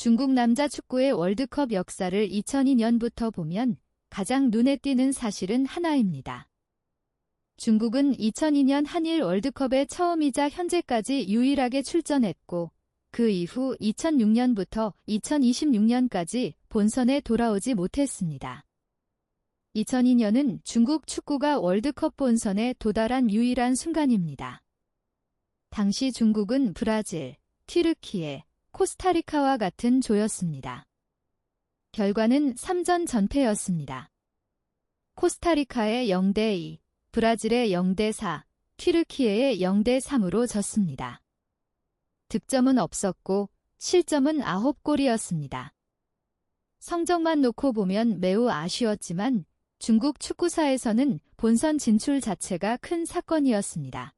중국 남자 축구의 월드컵 역사를 2002년부터 보면 가장 눈에 띄는 사실은 하나입니다. 중국은 2002년 한일 월드컵에 처음이자 현재까지 유일하게 출전했고 그 이후 2006년부터 2026년까지 본선에 돌아오지 못했습니다. 2002년은 중국 축구가 월드컵 본선에 도달한 유일한 순간입니다. 당시 중국은 브라질, 튀르키예, 코스타리카와 같은 조였습니다. 결과는 3전 전패였습니다. 코스타리카의 0대2, 브라질의 0대4, 튀르키예의 0대3으로 졌습니다. 득점은 없었고 실점은 9골이었습니다. 성적만 놓고 보면 매우 아쉬웠지만 중국 축구사에서는 본선 진출 자체가 큰 사건이었습니다.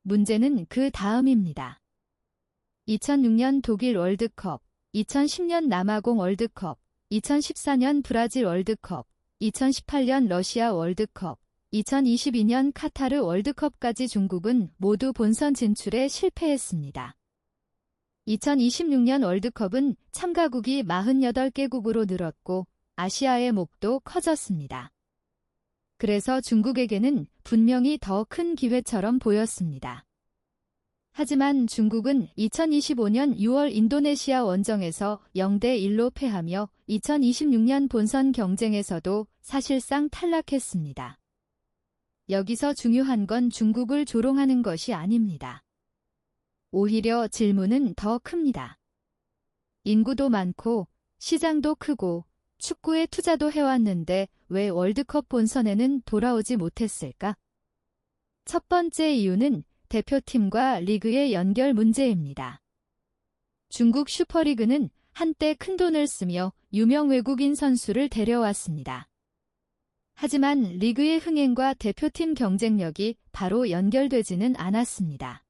문제는 그 다음입니다. 2006년 독일 월드컵, 2010년 남아공 월드컵, 2014년 브라질 월드컵, 2018년 러시아 월드컵, 2022년 카타르 월드컵까지 중국은 모두 본선 진출에 실패했습니다. 2026년 월드컵은 참가국이 48개국으로 늘었고 아시아의 몫도 커졌습니다. 그래서 중국에게는 분명히 더 큰 기회처럼 보였습니다. 하지만 중국은 2025년 6월 인도네시아 원정에서 0대1로 패하며 2026년 본선 경쟁에서도 사실상 탈락했습니다. 여기서 중요한 건 중국을 조롱하는 것이 아닙니다. 오히려 질문은 더 큽니다. 인구도 많고 시장도 크고 축구에 투자도 해왔는데 왜 월드컵 본선에는 돌아오지 못했을까? 첫 번째 이유는 대표팀과 리그의 연결 문제입니다. 중국 슈퍼리그는 한때 큰돈을 쓰며 유명 외국인 선수를 데려왔습니다. 하지만 리그의 흥행과 대표팀 경쟁력이 바로 연결되지는 않았습니다.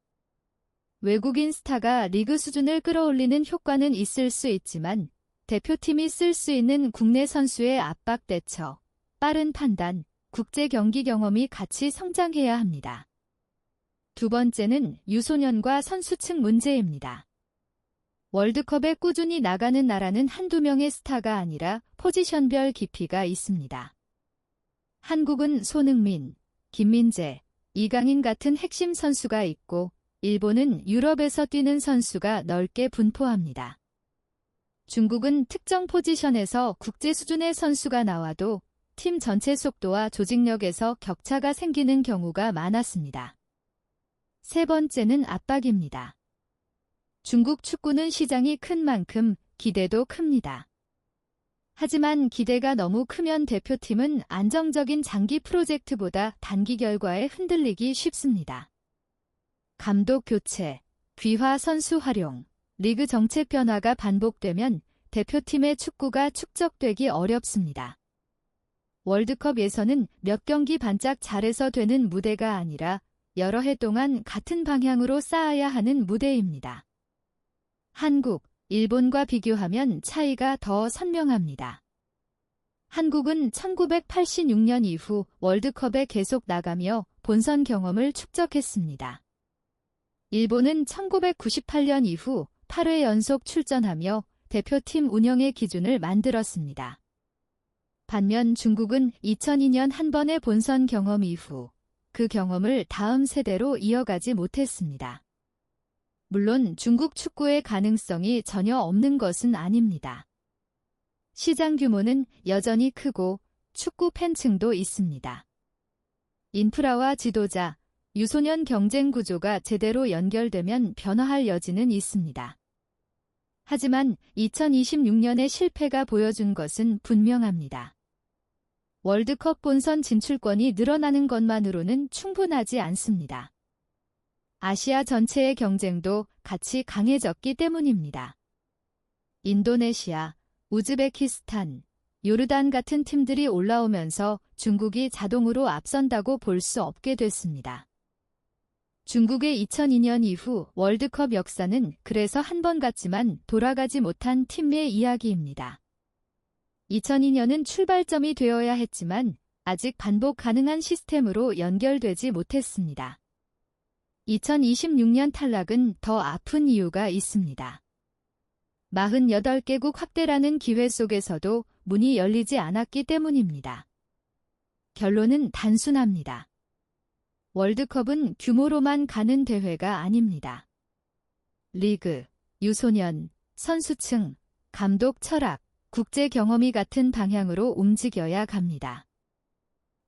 외국인 스타가 리그 수준을 끌어올리는 효과는 있을 수 있지만 대표팀이 쓸 수 있는 국내 선수의 압박 대처, 빠른 판단, 국제 경기 경험이 같이 성장해야 합니다. 두 번째는 유소년과 선수층 문제입니다. 월드컵에 꾸준히 나가는 나라는 한두 명의 스타가 아니라 포지션별 깊이가 있습니다. 한국은 손흥민, 김민재, 이강인 같은 핵심 선수가 있고 일본은 유럽에서 뛰는 선수가 넓게 분포합니다. 중국은 특정 포지션에서 국제 수준의 선수가 나와도 팀 전체 속도와 조직력에서 격차가 생기는 경우가 많았습니다. 세 번째는 압박입니다. 중국 축구는 시장이 큰 만큼 기대도 큽니다. 하지만 기대가 너무 크면 대표팀은 안정적인 장기 프로젝트보다 단기 결과에 흔들리기 쉽습니다. 감독 교체, 귀화 선수 활용, 리그 정책 변화가 반복되면 대표팀의 축구가 축적되기 어렵습니다. 월드컵 예선은 몇 경기 반짝 잘해서 되는 무대가 아니라 여러 해 동안 같은 방향으로 쌓아야 하는 무대입니다. 한국, 일본과 비교하면 차이가 더 선명합니다. 한국은 1986년 이후 월드컵에 계속 나가며 본선 경험을 축적했습니다. 일본은 1998년 이후 8회 연속 출전하며 대표팀 운영의 기준을 만들었습니다. 반면 중국은 2002년 한 번의 본선 경험 이후 그 경험을 다음 세대로 이어가지 못했습니다. 물론 중국 축구의 가능성이 전혀 없는 것은 아닙니다. 시장 규모는 여전히 크고 축구 팬층도 있습니다. 인프라와 지도자, 유소년 경쟁 구조가 제대로 연결되면 변화할 여지는 있습니다. 하지만 2026년의 실패가 보여준 것은 분명합니다. 월드컵 본선 진출권이 늘어나는 것만으로는 충분하지 않습니다. 아시아 전체의 경쟁도 같이 강해졌기 때문입니다. 인도네시아, 우즈베키스탄, 요르단 같은 팀들이 올라오면서 중국이 자동으로 앞선다고 볼 수 없게 됐습니다. 중국의 2002년 이후 월드컵 역사는 그래서 한 번 같지만 돌아가지 못한 팀의 이야기입니다. 2002년은 출발점이 되어야 했지만 아직 반복 가능한 시스템으로 연결되지 못했습니다. 2026년 탈락은 더 아픈 이유가 있습니다. 48개국 확대라는 기회 속에서도 문이 열리지 않았기 때문입니다. 결론은 단순합니다. 월드컵은 규모로만 가는 대회가 아닙니다. 리그, 유소년, 선수층, 감독 철학, 국제 경험이 같은 방향으로 움직여야 갑니다.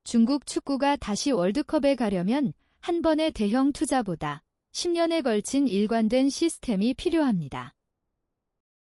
중국 축구가 다시 월드컵에 가려면 한 번의 대형 투자보다 10년에 걸친 일관된 시스템이 필요합니다.